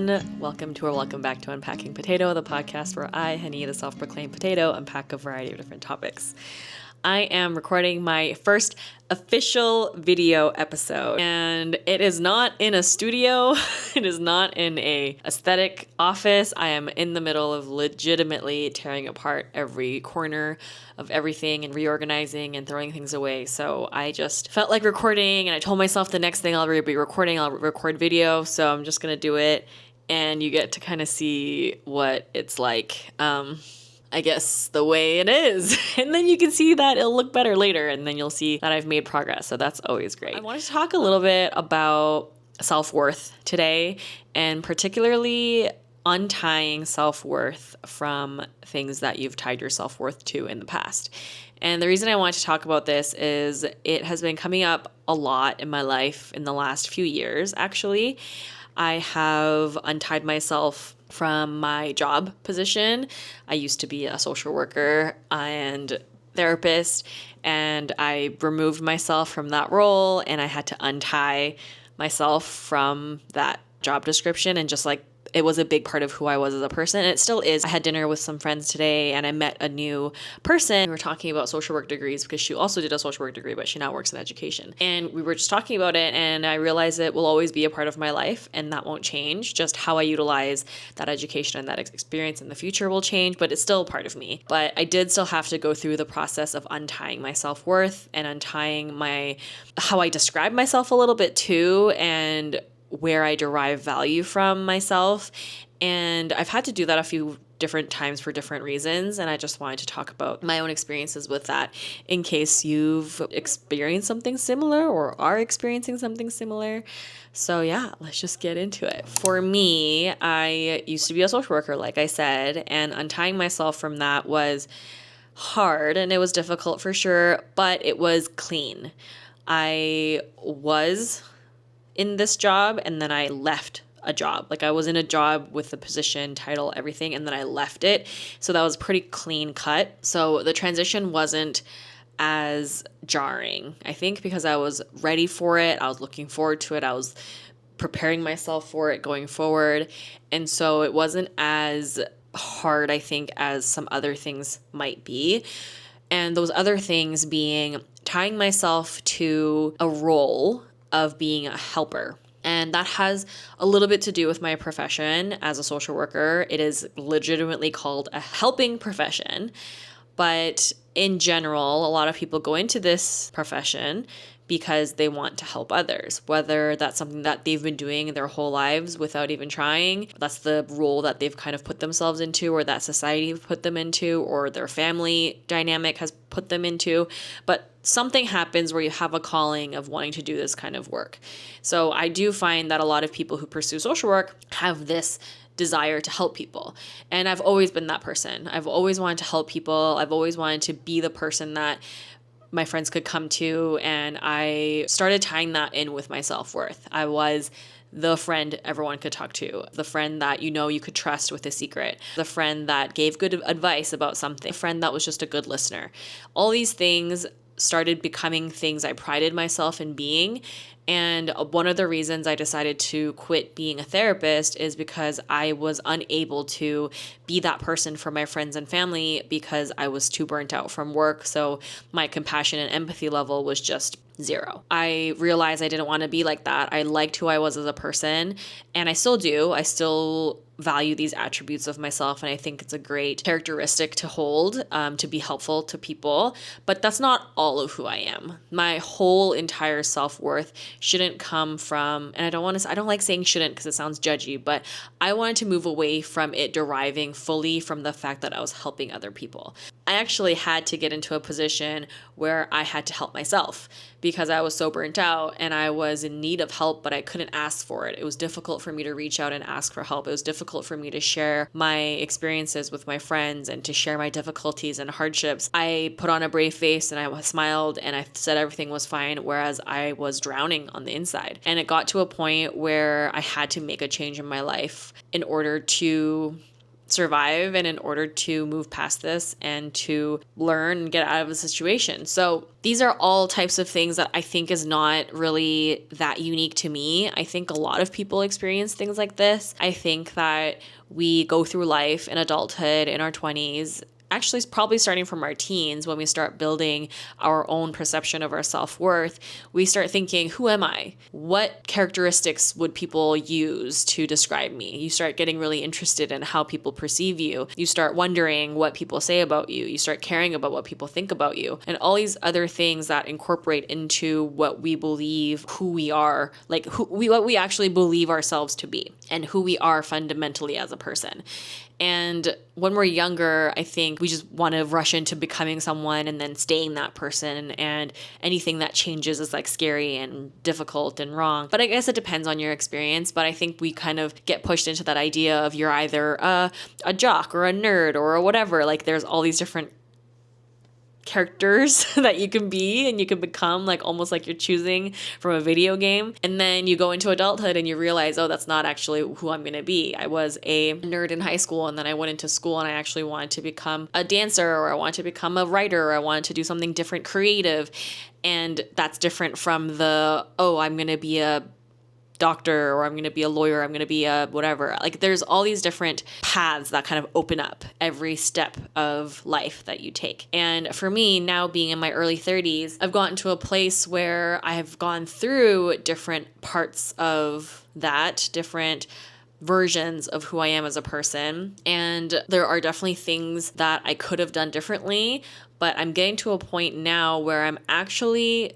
everyone. Welcome to or welcome back to Unpacking Potato, the podcast where I, Henny, the self-proclaimed potato, unpack a variety of different topics. I am recording my first official video episode, and it is not in a studio. It is not in a aesthetic office. I am in the middle of legitimately tearing apart every corner of everything and reorganizing and throwing things away. So I just felt like recording, and I told myself the next thing I'll be recording, I'll record video. So I'm just going to do it, and you get to kind of see what it's like. I guess the way it is. And then you can see that it'll look better later, and then you'll see that I've made progress. So that's always great. I wanted to talk a little bit about self-worth today, and particularly untying self-worth from things that you've tied your self-worth to in the past. And the reason I want to talk about this is it has been coming up a lot in my life in the last few years, actually. I have untied myself from my job position. I used to be a social worker and therapist, and I removed myself from that role, and I had to untie myself from that job description, and just like it was a big part of who I was as a person, and it still is. I had dinner with some friends today, and I met a new person. We were talking about social work degrees because she also did a social work degree, but she now works in education. And we were just talking about it, and I realized it will always be a part of my life, and that won't change. Just how I utilize that education and that experience in the future will change, but it's still a part of me. But I did still have to go through the process of untying my self-worth and untying how I describe myself a little bit too, and where I derive value from myself. And I've had to do that a few different times for different reasons. And I just wanted to talk about my own experiences with that in case you've experienced something similar or are experiencing something similar. So yeah, let's just get into it. For me, I used to be a social worker, like I said, and untying myself from that was hard, and it was difficult for sure, but it was clean. I was in this job, and then I left a job. Like I was in a job with the position, title, everything, and then I left it. So that was pretty clean cut. So the transition wasn't as jarring, I think, because I was ready for it. I was looking forward to it. I was preparing myself for it going forward. And so it wasn't as hard, I think, as some other things might be. And those other things being tying myself to a role of being a helper. And that has a little bit to do with my profession as a social worker. It is legitimately called a helping profession. But in general, a lot of people go into this profession because they want to help others, whether that's something that they've been doing their whole lives without even trying. That's the role that they've kind of put themselves into, or that society has put them into, or their family dynamic has put them into. But something happens where you have a calling of wanting to do this kind of work. So I do find that a lot of people who pursue social work have this desire to help people. And I've always been that person. I've always wanted to help people. I've always wanted to be the person that my friends could come to, and I started tying that in with my self-worth. I was the friend everyone could talk to, the friend that you could trust with a secret, the friend that gave good advice about something, the friend that was just a good listener. All these things started becoming things I prided myself in being. And one of the reasons I decided to quit being a therapist is because I was unable to be that person for my friends and family because I was too burnt out from work. So my compassion and empathy level was just zero. I realized I didn't want to be like that. I liked who I was as a person, and I still do. I still value these attributes of myself, and I think it's a great characteristic to hold, to be helpful to people. But that's not all of who I am. My whole entire self-worth shouldn't come from, and I don't like saying shouldn't because it sounds judgy, but I wanted to move away from it deriving fully from the fact that I was helping other people. I actually had to get into a position where I had to help myself because I was so burnt out and I was in need of help, but I couldn't ask for it. It was difficult for me to reach out and ask for help. It was difficult for me to share my experiences with my friends and to share my difficulties and hardships. I put on a brave face and I smiled and I said everything was fine, whereas I was drowning on the inside. And it got to a point where I had to make a change in my life in order to survive and in order to move past this and to learn and get out of the situation. So these are all types of things that I think is not really that unique to me. I think a lot of people experience things like this. I think that we go through life in adulthood in our 20s, actually it's probably starting from our teens when we start building our own perception of our self-worth. We start thinking, who am I? What characteristics would people use to describe me? You start getting really interested in how people perceive you. You start wondering what people say about you. You start caring about what people think about you. And all these other things that incorporate into what we believe who we are, like what we actually believe ourselves to be and who we are fundamentally as a person. And when we're younger, I think we just want to rush into becoming someone and then staying that person. And anything that changes is like scary and difficult and wrong. But I guess it depends on your experience. But I think we kind of get pushed into that idea of you're either a jock or a nerd or whatever. Like there's all these different characters that you can be and you can become, like almost like you're choosing from a video game. And then you go into adulthood and you realize, oh, that's not actually who I'm going to be. I was a nerd in high school and then I went into school and I actually wanted to become a dancer, or I wanted to become a writer, or I wanted to do something different, creative. And that's different from the, oh, I'm going to be a doctor, or I'm going to be a lawyer, I'm going to be a whatever. Like there's all these different paths that kind of open up every step of life that you take. And for me, now being in my early 30s, I've gotten to a place where I have gone through different parts of that, different versions of who I am as a person. And there are definitely things that I could have done differently, but I'm getting to a point now where I'm actually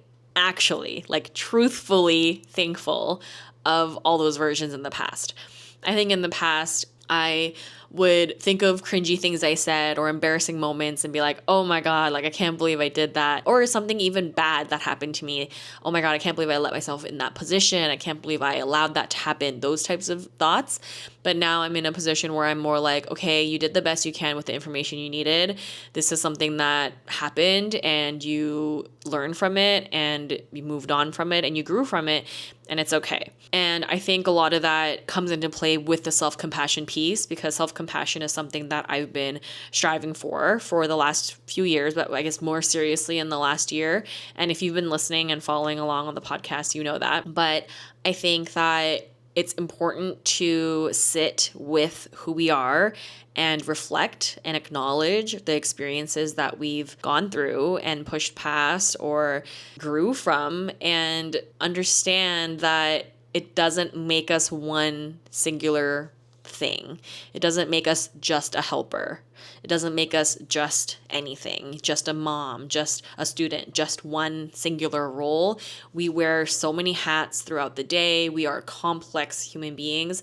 like truthfully thankful of all those versions in the past. I think in the past, I would think of cringy things I said or embarrassing moments and be like, oh my God, like I can't believe I did that. Or something even bad that happened to me. Oh my God, I can't believe I let myself in that position. I can't believe I allowed that to happen. Those types of thoughts. But now I'm in a position where I'm more like, okay, you did the best you can with the information you needed. This is something that happened and you learned from it and you moved on from it and you grew from it. And it's okay. And I think a lot of that comes into play with the self-compassion piece, because self-compassion is something that I've been striving for the last few years, but I guess more seriously in the last year. And if you've been listening and following along on the podcast, you know that. But I think that it's important to sit with who we are and reflect and acknowledge the experiences that we've gone through and pushed past or grew from, and understand that it doesn't make us one singular thing. It doesn't make us just a helper. It doesn't make us just anything, just a mom, just a student, just one singular role. We wear so many hats throughout the day. We are complex human beings.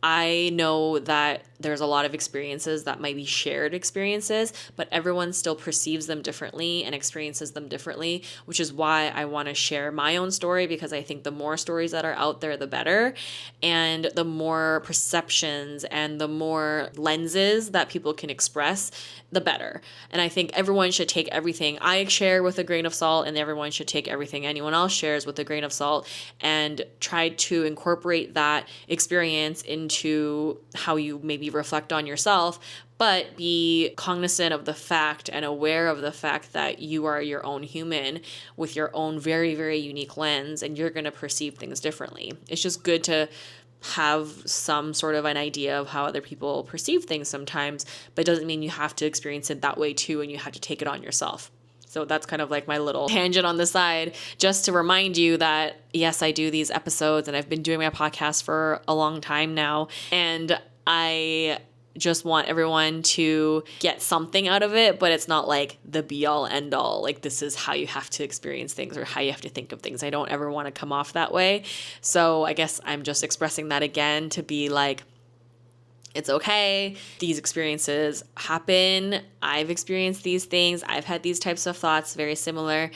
I know that there's a lot of experiences that might be shared experiences, but everyone still perceives them differently and experiences them differently, which is why I want to share my own story, because I think the more stories that are out there, the better. And the more perceptions and the more lenses that people can express, the better. And I think everyone should take everything I share with a grain of salt, and everyone should take everything anyone else shares with a grain of salt and try to incorporate that experience into how you maybe reflect on yourself, but be cognizant of the fact and aware of the fact that you are your own human with your own very, very unique lens, and you're going to perceive things differently. It's just good to have some sort of an idea of how other people perceive things sometimes, but it doesn't mean you have to experience it that way too, and you have to take it on yourself. So that's kind of like my little tangent on the side, just to remind you that, yes, I do these episodes and I've been doing my podcast for a long time now. And I just want everyone to get something out of it, but it's not like the be all end all. Like this is how you have to experience things or how you have to think of things. I don't ever want to come off that way. So I guess I'm just expressing that again to be like, it's okay. These experiences happen. I've experienced these things. I've had these types of thoughts, very similar,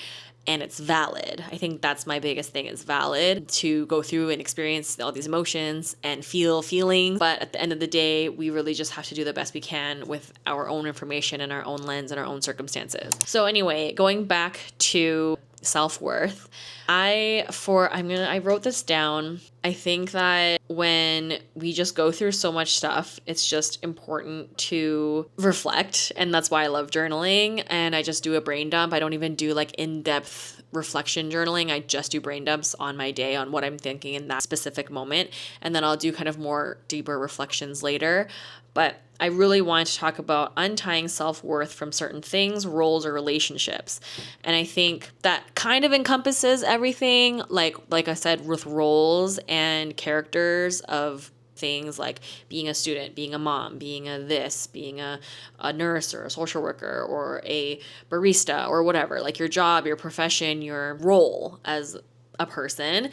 and it's valid. I think that's my biggest thing. It's valid to go through and experience all these emotions and feel feelings. But at the end of the day, we really just have to do the best we can with our own information and our own lens and our own circumstances. So anyway, going back to self-worth. I wrote this down. I think that when we just go through so much stuff, it's just important to reflect. And that's why I love journaling. And I just do a brain dump. I don't even do like in-depth reflection journaling. I just do brain dumps on my day on what I'm thinking in that specific moment. And then I'll do kind of more deeper reflections later. But I really want to talk about untying self-worth from certain things, roles, or relationships. And I think that kind of encompasses everything, like I said, with roles and characters of things like being a student, being a mom, being a this, being a nurse or a social worker or a barista or whatever, like your job, your profession, your role as a person,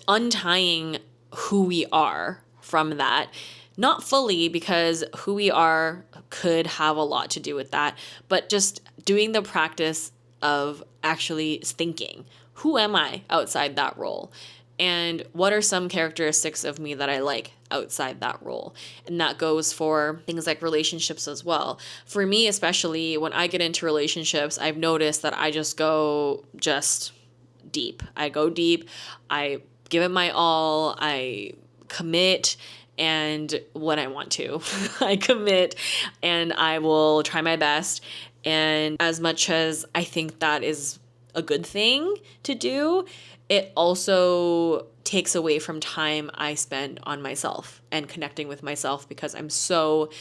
untying who we are from that. Not fully, because who we are could have a lot to do with that, but just doing the practice of actually thinking, who am I outside that role? And what are some characteristics of me that I like outside that role? And that goes for things like relationships as well. For me, especially when I get into relationships, I've noticed that I just go deep. I go deep. I give it my all. I commit. And when I want to, I commit and I will try my best. And as much as I think that is a good thing to do, it also takes away from time I spend on myself and connecting with myself, because I'm so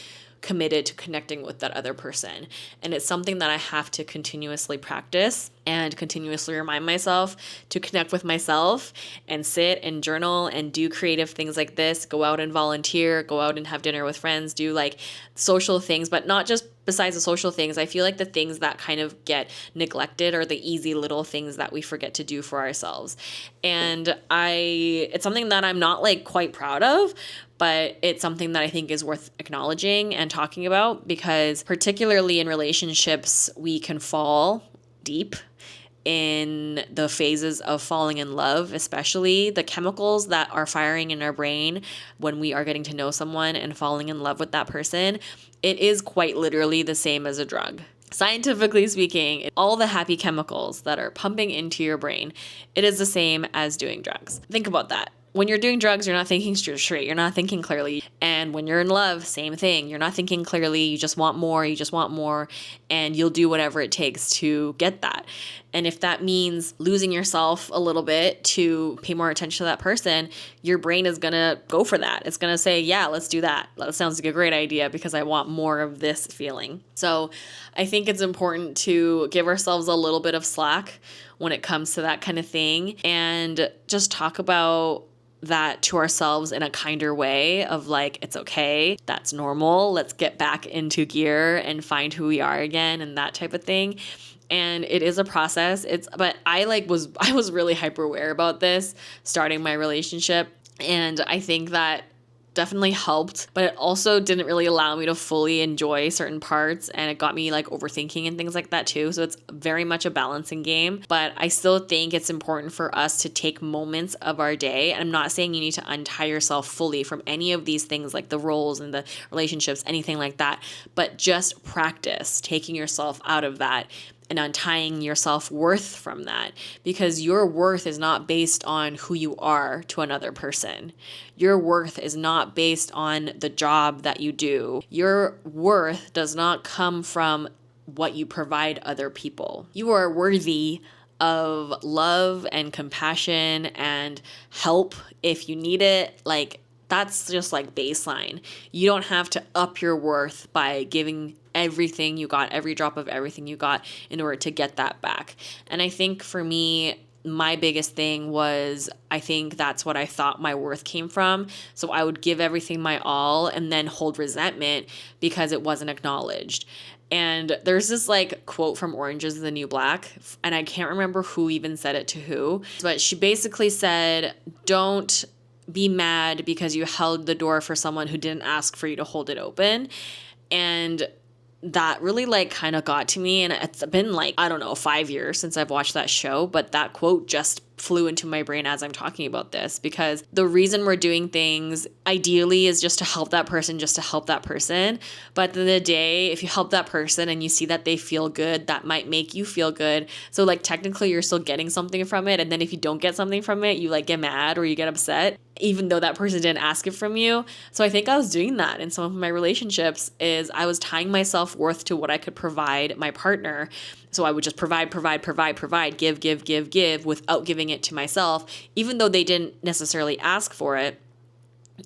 committed to connecting with that other person. And it's something that I have to continuously practice and continuously remind myself to connect with myself and sit and journal and do creative things like this, go out and volunteer, go out and have dinner with friends, do like social things, but not just besides the social things. I feel like the things that kind of get neglected are the easy little things that we forget to do for ourselves. And it's something that I'm not like quite proud of, but it's something that I think is worth acknowledging and talking about, because particularly in relationships, we can fall deep in the phases of falling in love, especially the chemicals that are firing in our brain when we are getting to know someone and falling in love with that person. It is quite literally the same as a drug. Scientifically speaking, all the happy chemicals that are pumping into your brain, it is the same as doing drugs. Think about that. When you're doing drugs, you're not thinking straight. You're not thinking clearly. And when you're in love, same thing. You're not thinking clearly. You just want more. And you'll do whatever it takes to get that. And if that means losing yourself a little bit to pay more attention to that person, your brain is going to go for that. It's going to say, yeah, let's do that. That sounds like a great idea because I want more of this feeling. So I think it's important to give ourselves a little bit of slack when it comes to that kind of thing, and just talk about that to ourselves in a kinder way of like, it's okay, that's normal, let's get back into gear and find who we are again, and that type of thing. And it is a process. But I was really hyper aware about this starting my relationship, and I think that definitely helped, but it also didn't really allow me to fully enjoy certain parts, and it got me like overthinking and things like that too. So it's very much a balancing game, but I still think it's important for us to take moments of our day. And I'm not saying you need to untie yourself fully from any of these things like the roles and the relationships, anything like that, but just practice taking yourself out of that and untying your self-worth from that, because your worth is not based on who you are to another person. Your worth is not based on the job that you do. Your worth does not come from what you provide other people. You are worthy of love and compassion and help if you need it. Like, that's just like baseline. You don't have to up your worth by giving everything you got, every drop of everything you got, in order to get that back. And I think for me, my biggest thing was, I think that's what I thought my worth came from. So I would give everything my all and then hold resentment because it wasn't acknowledged. And there's this like quote from Orange is the New Black, and I can't remember who even said it to who, but she basically said, don't be mad because you held the door for someone who didn't ask for you to hold it open. And that really like kind of got to me. And it's been like, I don't know, 5 years since I've watched that show, but that quote just flew into my brain as I'm talking about this, because the reason we're doing things ideally is just to help that person, But at the end of the day, if you help that person and you see that they feel good, that might make you feel good. So like technically you're still getting something from it. And then if you don't get something from it, you like get mad or you get upset, even though that person didn't ask it from you. So I think I was doing that in some of my relationships, is I was tying my self-worth to what I could provide my partner. So I would just provide, give without giving it to myself, even though they didn't necessarily ask for it.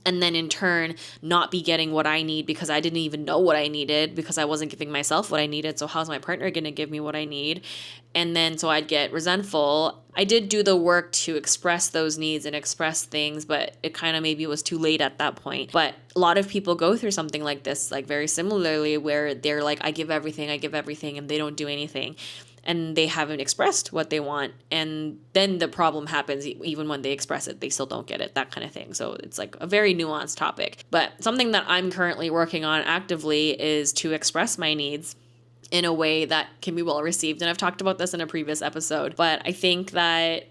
And then in turn, not be getting what I need because I didn't even know what I needed, because I wasn't giving myself what I needed. So how's my partner going to give me what I need? And then so I'd get resentful. I did do the work to express those needs and express things, but it kind of maybe was too late at that point. But a lot of people go through something like this, like very similarly, where they're like, I give everything, and they don't do anything. And they haven't expressed what they want. And then the problem happens. Even when they express it, they still don't get it, that kind of thing. So it's like a very nuanced topic. But something that I'm currently working on actively is to express my needs in a way that can be well received. And I've talked about this in a previous episode, but I think that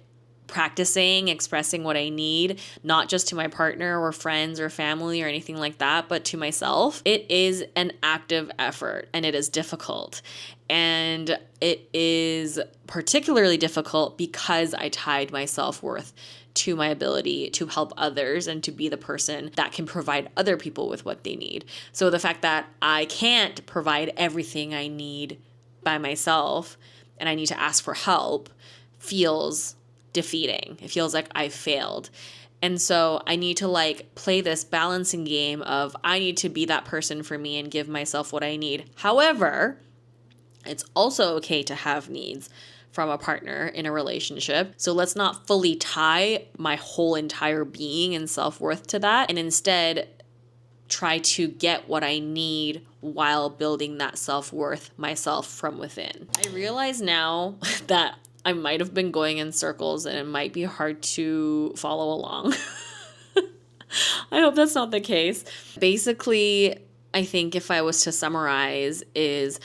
practicing expressing what I need, not just to my partner or friends or family or anything like that, but to myself, it is an active effort and it is difficult. And it is particularly difficult because I tied my self-worth to my ability to help others and to be the person that can provide other people with what they need. So the fact that I can't provide everything I need by myself and I need to ask for help feels defeating. It feels like I failed. And so I need to like play this balancing game of I need to be that person for me and give myself what I need. However, it's also okay to have needs from a partner in a relationship. So let's not fully tie my whole entire being and self-worth to that, and instead try to get what I need while building that self-worth myself from within. I realize now that I might have been going in circles and it might be hard to follow along. I hope that's not the case. Basically, I think if I was to summarize, is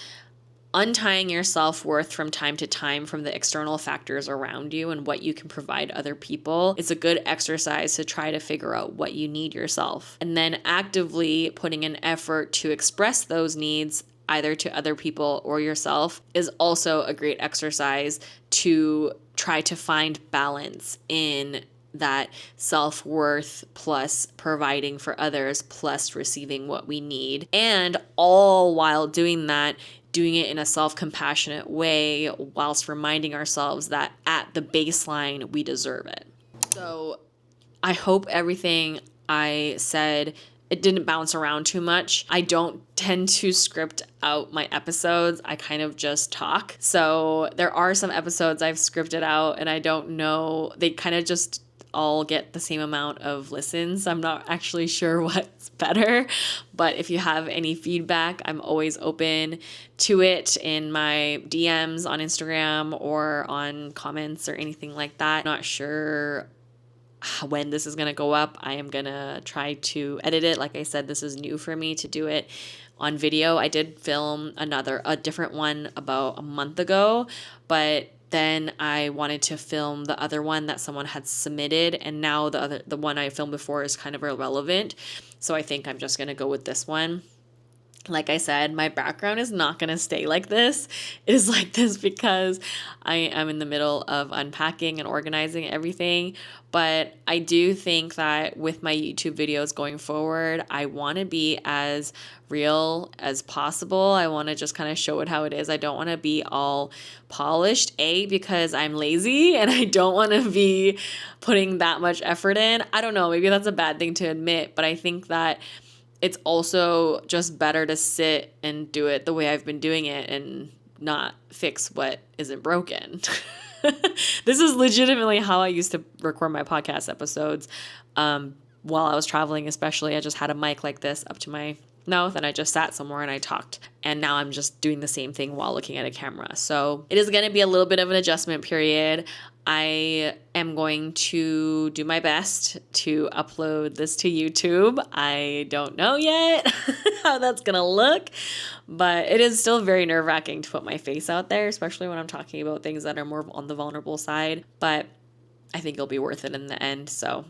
untying your self-worth from time to time from the external factors around you and what you can provide other people is a good exercise to try to figure out what you need yourself. And then actively putting an effort to express those needs either to other people or yourself is also a great exercise to try to find balance in that self-worth plus providing for others plus receiving what we need. And all while doing that, doing it in a self-compassionate way whilst reminding ourselves that at the baseline, we deserve it. So I hope everything I said, it didn't bounce around too much. I don't tend to script out my episodes. I kind of just talk. So there are some episodes I've scripted out and I don't know, they kind of just all get the same amount of listens. I'm not actually sure what's better, but if you have any feedback, I'm always open to it in my DMs on Instagram or on comments or anything like that. Not sure when this is going to go up. I am going to try to edit it. Like I said, this is new for me to do it on video. I did film a different one about a month ago, but then I wanted to film the other one that someone had submitted, and now the one I filmed before is kind of irrelevant. So I think I'm just going to go with this one. Like I said, my background is not going to stay like this. It is like this because I am in the middle of unpacking and organizing everything. But I do think that with my YouTube videos going forward, I want to be as real as possible. I want to just kind of show it how it is. I don't want to be all polished, because I'm lazy and I don't want to be putting that much effort in. I don't know, maybe that's a bad thing to admit, but I think that it's also just better to sit and do it the way I've been doing it and not fix what isn't broken. This is legitimately how I used to record my podcast episodes. While I was traveling, especially, I just had a mic like this up to my mouth and I just sat somewhere and I talked. And now I'm just doing the same thing while looking at a camera. So it is going to be a little bit of an adjustment period. I am going to do my best to upload this to YouTube. I don't know yet how that's going to look, but it is still very nerve-wracking to put my face out there, especially when I'm talking about things that are more on the vulnerable side. But I think it'll be worth it in the end. So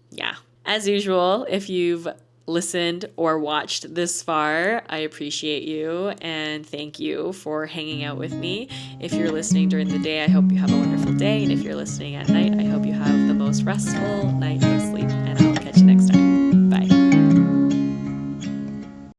yeah, as usual, if you've listened or watched this far, I appreciate you and thank you for hanging out with me. If you're listening during the day, I hope you have a wonderful day. And if you're listening at night, I hope you have the most restful night